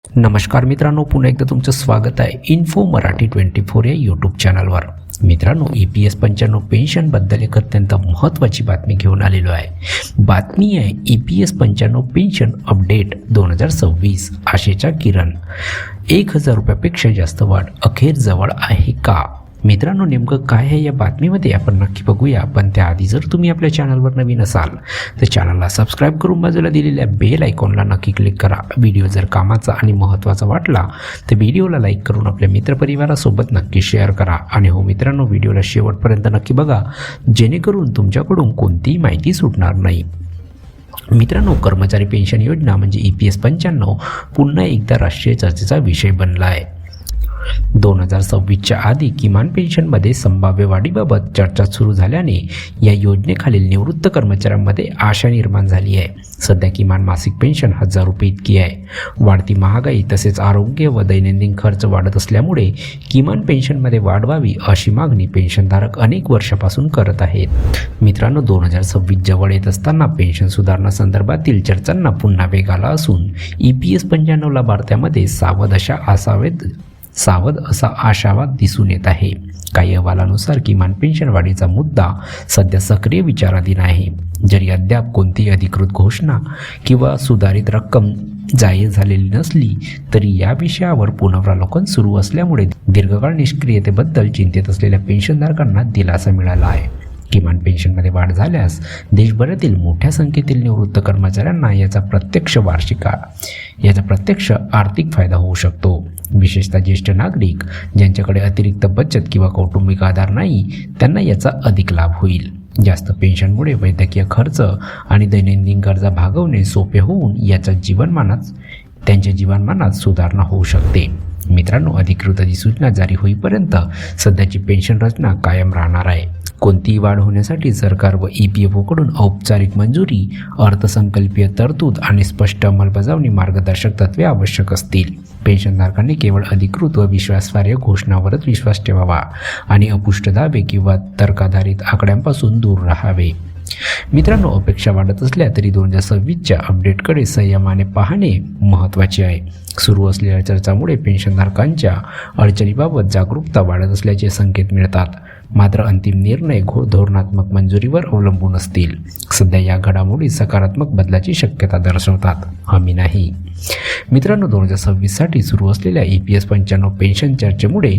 नमस्कार मित्रांनो, पुन्हा एकदा तुमचं स्वागत आहे इन्फो मराठी 24 या यूट्यूब चॅनलवर. मित्रांनो, EPS 95 पेन्शनबद्दल एक अत्यंत महत्त्वाची बातमी घेऊन आलेलो आहे. बातमी आहे EPS 95 पेन्शन अपडेट 2026. आशेचा किरण. 1000 रुपयापेक्षा जास्त वाढ अखेर जवळ आहे का? मित्रांनो, नेमकं काय आहे या बातमीमध्ये आपण नक्की बघूया. पण त्याआधी जर तुम्ही आपल्या चॅनलवर नवीन असाल तर चॅनलला सबस्क्राईब करून बाजूला दिलेल्या बेल आयकॉनला नक्की क्लिक करा. व्हिडिओ जर कामाचा आणि महत्त्वाचा वाटला तर व्हिडिओला लाईक करून आपल्या मित्रपरिवारासोबत नक्की शेअर करा. आणि हो मित्रांनो, व्हिडिओला शेवटपर्यंत नक्की बघा, जेणेकरून तुमच्याकडून कोणतीही माहिती सुटणार नाही. मित्रांनो, कर्मचारी पेन्शन योजना म्हणजे EPS 95 पुन्हा एकदा राष्ट्रीय चर्चेचा विषय बनला आहे. 2026च्या आधी किमान पेन्शनमध्ये संभाव्य वाढीबाबत चर्चा सुरू झाल्याने या योजनेखालील निवृत्त कर्मचाऱ्यांमध्ये आशा निर्माण झाली आहे. सध्या किमान मासिक पेन्शन 1000 रुपये इतकी आहे. वाढती महागाई तसेच आरोग्य व दैनंदिन खर्च वाढत असल्यामुळे किमान पेन्शनमध्ये वाढ व्हावी अशी मागणी पेन्शनधारक अनेक वर्षापासून करत आहेत. मित्रांनो, 2026 जवळ येत असताना पेन्शन सुधारणा संदर्भातील चर्चांना पुन्हा वेग आला असून EPS 95 लाभार्थ्यामध्ये सावध असा आशावाद दिसून येत आहे. काही अहवालानुसार किमान पेन्शन वाढीचा मुद्दा सध्या सक्रिय विचाराधीन आहे. जरी अद्याप कोणतीही अधिकृत घोषणा किंवा सुधारित रक्कम जाहीर झालेली नसली तरी या विषयावर पुनरावलोकन सुरू असल्यामुळे दीर्घकाळ निष्क्रियतेबद्दल चिंतेत असलेल्या पेन्शनधारकांना दिलासा मिळाला आहे. किमान पेन्शनमध्ये वाढ झाल्यास देशभरातील मोठ्या संख्येतील निवृत्त कर्मचाऱ्यांना याचा प्रत्यक्ष आर्थिक फायदा होऊ शकतो. विशेषतः ज्येष्ठ नागरिक ज्यांच्याकडे अतिरिक्त बचत किंवा कौटुंबिक आधार नाही त्यांना याचा अधिक लाभ होईल. जास्त पेन्शनमुळे वैद्यकीय खर्च आणि दैनंदिन गरजा भागवणे सोपे होऊन त्यांच्या जीवनमानात सुधारणा होऊ शकते. मित्रांनो, अधिकृत अधिसूचना जारी होईपर्यंत सध्याची पेन्शन रचना कायम राहणार आहे. कोणतीही वाढ होण्यासाठी सरकार व EPFOकडून औपचारिक मंजुरी, अर्थसंकल्पीय तरतूद आणि स्पष्ट अंमलबजावणी मार्गदर्शक तत्त्वे आवश्यक असतील. पेन्शनधारकांनी केवळ अधिकृत व विश्वासार्ह घोषणावरच विश्वास ठेवावा आणि अपुष्ट दावे किंवा तर्काधारित आकड्यांपासून दूर राहावे. मित्रांनो, अपेक्षा वाढत असल्या तरी 2026च्या अपडेटकडे संयमाने पाहणे महत्त्वाचे आहे. सुरू असलेल्या चर्चामुळे पेन्शनधारकांच्या अडचणीबाबत जागरूकता वाढत असल्याचे संकेत मिळतात. मात्र अंतिम निर्णय धोरणात्मक मंजुरीवर अवलंबून असतील. सध्या या घडामोडी सकारात्मक बदलाची शक्यता दर्शवतात, हमी नाही. मित्रांनो, 2026साठी सुरू असलेल्या EPS 95 पेन्शन चर्चेमुळे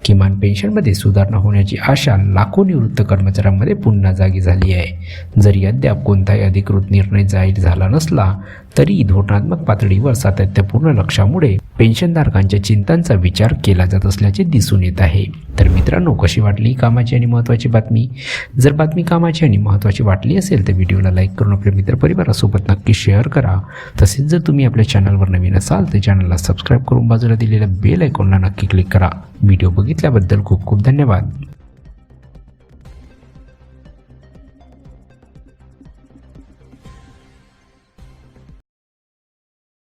किमान पेन्शनमध्ये सुधारणा होण्याची आशा लाखो निवृत्त कर्मचाऱ्यांमध्ये पुन्हा जागी झाली आहे. जरी अद्याप कोणताही अधिकृत निर्णय जाहीर झाला नसला तरी धोरणात्मक पातळीवर सातत्यपूर्ण लक्षामुळे पेन्शनधारकांच्या चिंतांचा विचार केला जात असल्याचे दिसून येत आहे. तर मित्रांनो, कशी वाटली कामाची आणि महत्त्वाची बातमी? जर बातमी कामाची आणि महत्त्वाची वाटली असेल तर व्हिडिओला लाईक करून आपल्या मित्रपरिवारासोबत नक्की शेअर करा. तसेच जर तुम्ही आपल्या चॅनलवर नवीन असाल तर चॅनलला सबस्क्राईब करून बाजूला दिलेल्या बेल आयकॉनला नक्की क्लिक करा. व्हिडिओ बघितल्याबद्दल खूप खूप धन्यवाद.